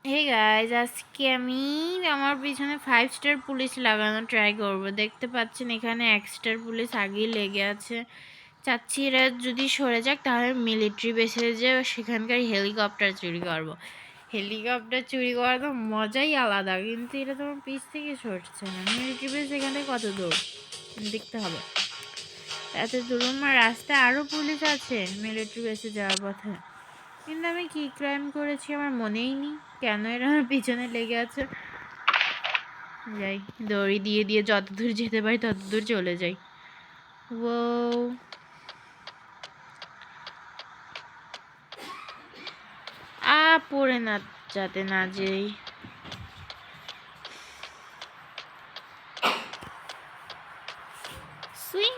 Hey guys, আজকে আমি আমার পিছনে 5 স্টার পুলিশ লাগানো ট্রাই করব। দেখতে পাচ্ছেন এখানে 1 স্টার পুলিশ আগেই লেগে আছে। চাচ্ছি এরা যদি সরে যাক তাহলে মিলিটারি বেসে যে সেখানকার হেলিকপ্টার চুরি করব। হেলিকপ্টার চুরি করা তো মজাই আলাদা, কিন্তু এটা তো আমার পিছ থেকে সরছে না। মিলিটারি বেস এখানে কত দূর দেখতে হবে। এত দূর আমার রাস্তায় আরও পুলিশ আছে মিলিটারি বেসে যাওয়ার পথে, কিন্তু আমি কি ক্রাইম করেছি আমার মনেই নেই। কেন এরা আমার পিছনে লেগে আছে? যাই, দড়ি দিয়ে দিয়ে যত দূর যেতে পারি তত দূর চলে যাই। ও পড়ে না, যাতে না যেই। সুইং।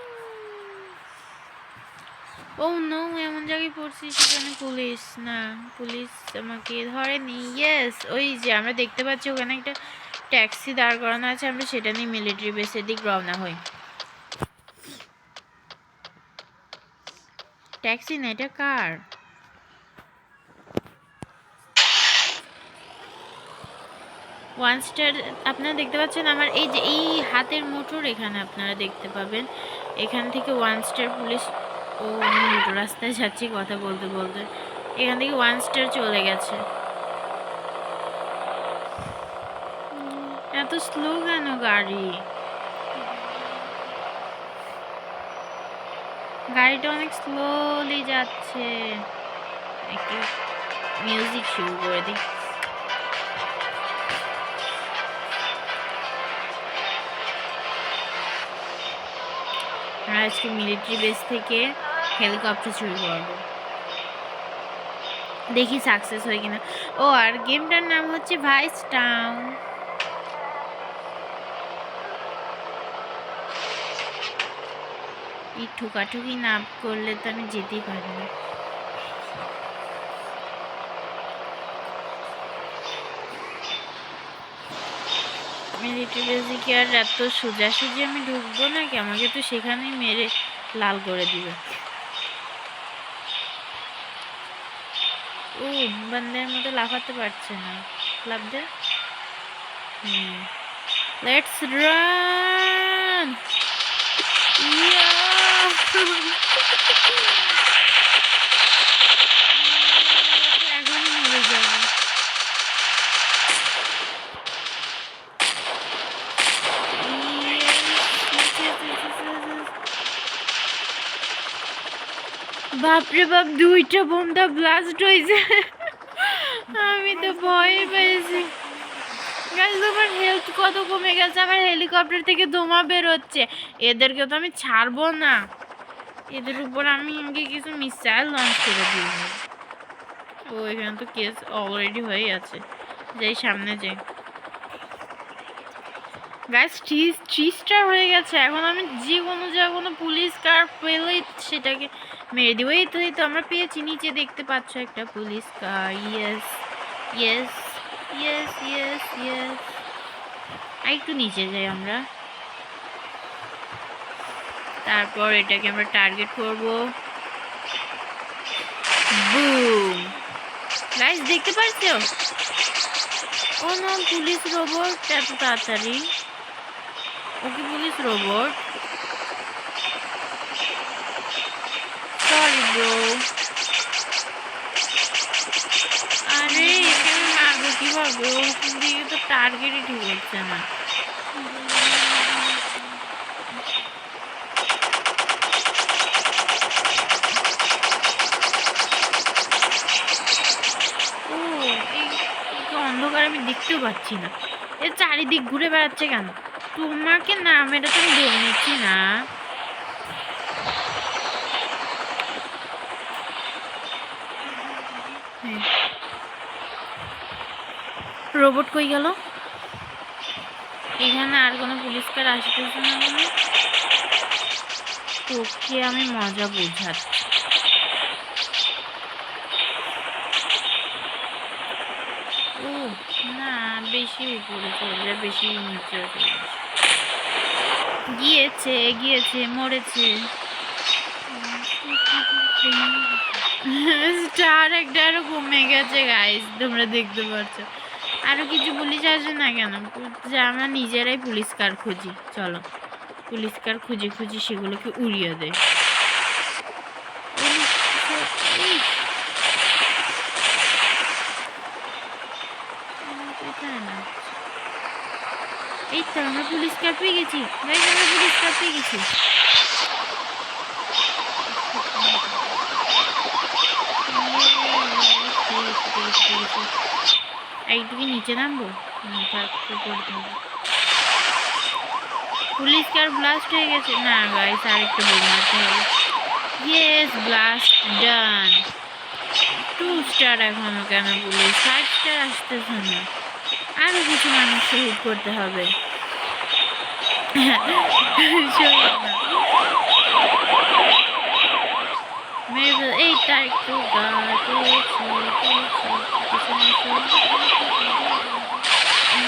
ও নো, এমন জায়গায় পড়ছি সেখানে পুলিশ না, পুলিশ আমাকে ধরেনি। ইয়েস, ওই যে আমরা দেখতে পাচ্ছি ওখানে একটা ট্যাক্সি দাঁড় করানো আছে, আমরা সেটা নিয়ে মিলিটারি বেসের দিক রওনা হই। ট্যাক্সি না, এটা কার? ওয়ান স্টার আপনারা দেখতে পাচ্ছেন আমার এই যে এই হাতের মোটর, এখানে আপনারা দেখতে পাবেন এখান থেকে 1 স্টার পুলিশ। ও আমি উল্টো রাস্তায় যাচ্ছি কথা বলতে বলতে, এখান থেকে 1 স্টার চলে গেছে। এত স্লো কেন গাড়ি? গাড়িটা অনেক স্লোলি যাচ্ছে। একটু মিউজিক শুরু করে দিই। আমরা আজকে মিলিটারি বেস থেকে হেলিকপ্টার চুরি করবো, দেখি সাকসেস হয় কিনা। ও আর গেমটার নাম হচ্ছে ভাইস টাউন। এই ঠুকাঠুকি না করলে তো আমি যেতেই পারি না। মিলিটারি বেসে কি আর এত সোজাসুজি আমি ঢুকবো নাকি? আমাকে তো সেখানেই মেরে লাল করে দিবে। ও বান্দের মতো লাফাতে পারছে না, লাফ দে। Let's run. ইয়া এখনই মরে যাবে। বাপরে বাপ, 2টা বোমটা ব্লাস্ট হয়েছে। আমি তো ভয় পেয়েছি। গাইস, আমার হেলথ কত কমে গেছে, আমার হেলিকপ্টার থেকে ধোঁয়া বের হচ্ছে। এদেরকে তো আমি ছাড়বো না, এদের উপর আমি আগে কিছু মিসাইল লঞ্চ করে দিব। ও এখানে তো কেস অলরেডি হয়ে আছে, যাই সামনে যাই। গাইস 3 স্টার হয়ে গেছে। এখন আমি যে কোনো পুলিশ কার পেলেই সেটাকে মেরে দিব। এই তো আমরা পেয়েছি, নিচে দেখতে পাচ্ছ একটা police car. Yes yes yes yes yes. আর একটু নিচে যাই আমরা, তারপর এটাকে আমরা টার্গেট করব। বুম। গাইস দেখতে পাচ্ছো? ও নো, পুলিশ রোবট এত তাড়াতাড়ি? ওকে পুলিশ রোবট, সরি ব্রো। আরে একে আমি মারবো কিভাবে? ওরকম দিকে তো টার্গেটই ঠিক হচ্ছে না। ও এই অন্ধকার আমি দেখতেও পাচ্ছি না, এ চারিদিক ঘুরে বেড়াচ্ছে কেন? তোমাকে না মেরে তো আমি ধরে নিচ্ছি না। রোবট কই গেল? এখানে আর কোনো পুলিশ কার আসতেছে না মানে? তোকে আমি মজা বোঝাচ্ছি। ও না, বেশি উপরে চলে যায়, বেশি নিচে গিয়েছে গিয়েছে মরেছে। স্টার একটা আরো কমে গেছে গাইস, তোমরা দেখতে পাচ্ছ। আরো কিছু পুলিশ আসে না কেন? যে আমরা নিজেরাই পুলিশ কার খুঁজি, চলো পুলিশ কার খুঁজে খুঁজে সেগুলোকে উড়িয়ে দেয়। এই তো আমরা পুলিশ কার পেয়ে গেছি, গাইস আমরা পুলিশ কার পেয়ে গেছি। এইটুকু নিচে নামবো, করতে হবে। পুলিশ কার ব্লাস্ট হয়ে গেছে না গাইস, আর একটু বোম মারতে হবে। ইয়েস, ব্লাস্ট ডান। 2 স্টার এখনো কেন পুলিশ? 5 স্টার আসতেছে না, আরো কিছু মানুষ শহীদ করতে হবে। এই তার একটু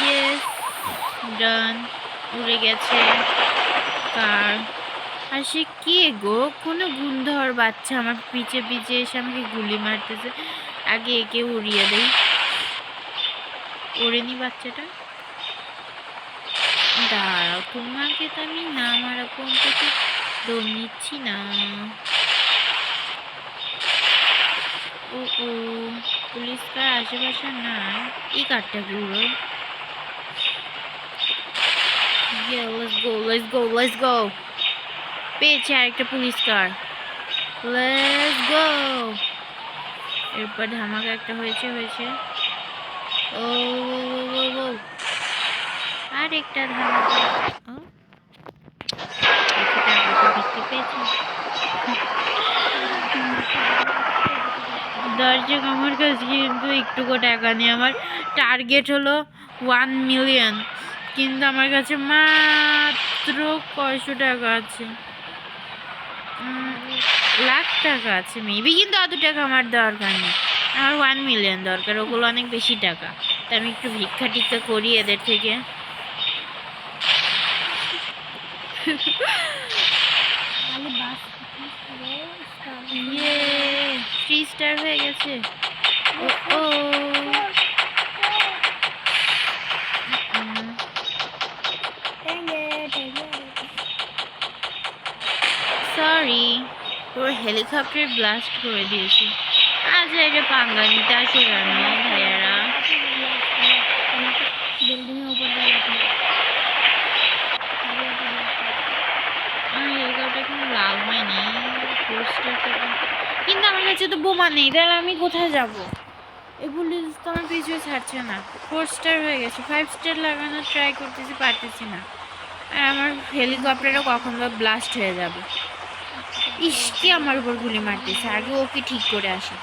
ইয়েস ডান, উড়ে গেছে কার। আর সে কে গো? কোনো গুন্ধর বাচ্চা আমার পিছে পিছে এসে আমাকে গুলি মারতেছে। আগে একে উড়িয়ে দেই। ওড়েনি বাচ্চাটা, দাঁড়াও তোমাকে তো আমি না মারা পর্যন্ত দৌড় নিচ্ছি না। ও ও, পুলিশ কার আশেপাশে নাই। এই কারটা পুরো let's go let's go let's go. পেয়েছি আরেকটা পুলিশ কার, লেটস গো। এরপর ধামাকা একটা হয়েছে হয়েছে। ও আর একটা ধামাকা। দেখতে পেয়েছি দর্শক, আমার কাছে কিন্তু একটুকু টাকা নেই। আমার টার্গেট হলো 1 মিলিয়ন, কিন্তু আমার কাছে মাত্র কয়শো টাকা আছে, লাখ টাকা আছে মেবি, কিন্তু অত টাকা আমার দরকার নেই। আমার 1 মিলিয়ন দরকার, ওগুলো অনেক বেশি টাকা। তা আমি একটু ভিক্ষা টিক্ষা করি এদের থেকে। ইয়ে 3 স্টার হয়ে গেছে। ও সরি, পুরো হেলিকপ্টার ব্লাস্ট করে দিয়েছি। আজ এটা পাঙ্গা নিতে আসে কেন ভাইয়ারা? হেলিকপ্টার কোনো লাভ হয়নি, কিন্তু আমার কাছে তো বোমা নেই, তাহলে আমি কোথায় যাব? এই পুলিশ তো আমার পিছুয়ে ছাড়ছে না। 4 স্টার হয়ে গেছে, 5 স্টার লাগানোর ট্রাই করতেছি, পারতেছি না। আর আমার হেলিকপ্টারও কখন বা ব্লাস্ট হয়ে যাবে। ইসকে আমার উপর গুলি মারতেছে, আগে ওকে ঠিক করে আসে।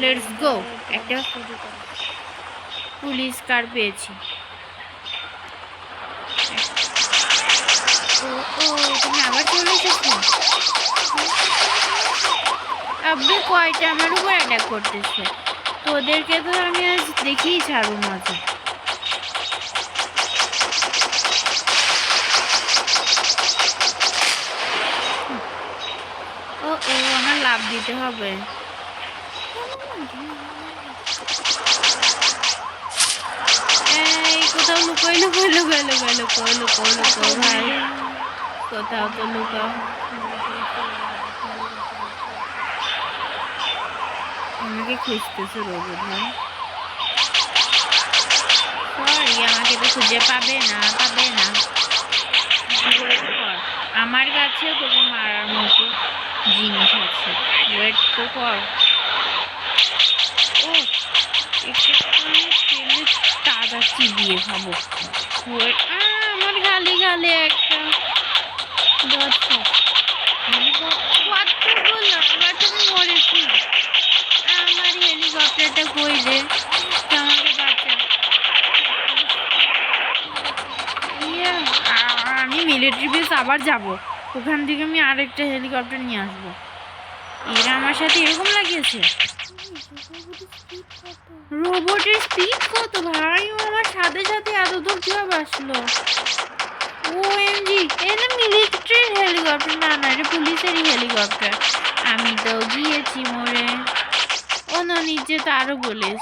লেটস গো, একটা পুলিশ কার পেয়েছি। ও ও, তুমি আবার চলে এসেছো? আব্বু কয়টা আমার উপর অ্যাটাক করতেছে, তোদেরকে তো আমি আজ দেখেই ছাড়বো মজা। ও ও, আমার লাভ দিতে হবে। এই কোথাও লুকোই লুকোই লুকোই লুকোই লুকোই লুকোই লুকোই ভাই, কোথাও তো লুকাও। আমাকে খুঁজতেছে রোবট ভাই। সরি, আমাকে তো খুঁজে পাবে না, পাবে না। আমার কাছেও তোকে মারার মতো জিনিস আছে, ওয়েট তো কর। ও, একটু তাজা চিবিয়ে খাবো। আমার গালে গালে একটা আবার তুমি মরেছি। আমার হেলিকপ্টারটা কই রে? আমাকে বাঁচা। আমি মিলিটারি বেস আবার যাব, ওখান থেকে আমি আরেকটা হেলিকপ্টার নিয়ে আসবো। এরা আমার সাথে এরকম লাগিয়েছে। রোবটের স্পিড কত ভাই? ও আমার সাথে সাথে এত দূর কিভাবে আসলো? ওএমজি, এটা মিলিটারি হেলিকপ্টার না, না এটা পুলিশেরই হেলিকপ্টার। আমি তো গিয়েছি মরে। ও না, নিচে তো আরো পুলিশ।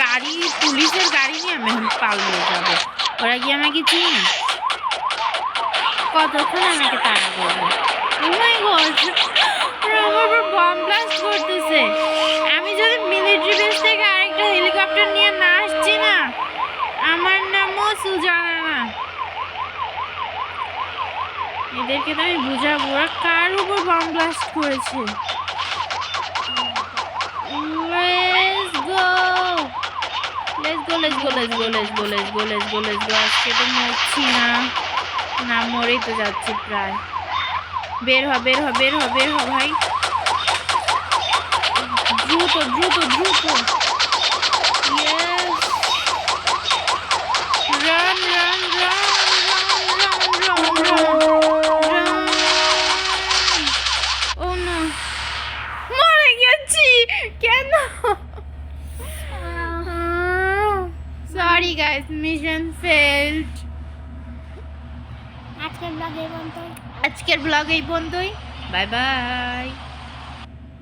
গাড়ি, পুলিশের গাড়ি নিয়ে আমি এখন পালিয়ে যাবো। ওরা কি আমাকে চিনি? কতক্ষণ আমাকে তাড়া করবে? ও মাই গড, ওরা আমার উপর বম ব্লাস্ট করতেছে। আমি যদি মিলিটারি বেস থেকে আরেকটা হেলিকপ্টার নিয়ে না আসছি না, আমার নামও সুজানা না। এদেরকে তো আমি বুঝাবো ওরা কার উপর বম ব্লাস্ট করেছে। আজকে তো মরছি না, না মরেই তো যাচ্ছি প্রায়। বের হ বের হ বের হ বের হ ভাই, দ্রুত দ্রুত দ্রুত। Yes. Run, run, run, run, run, run, run, run. Oh no. মরে গেছি কেন? Sorry guys, mission failed. আজকের ব্লগ এই পর্যন্তই। Bye bye.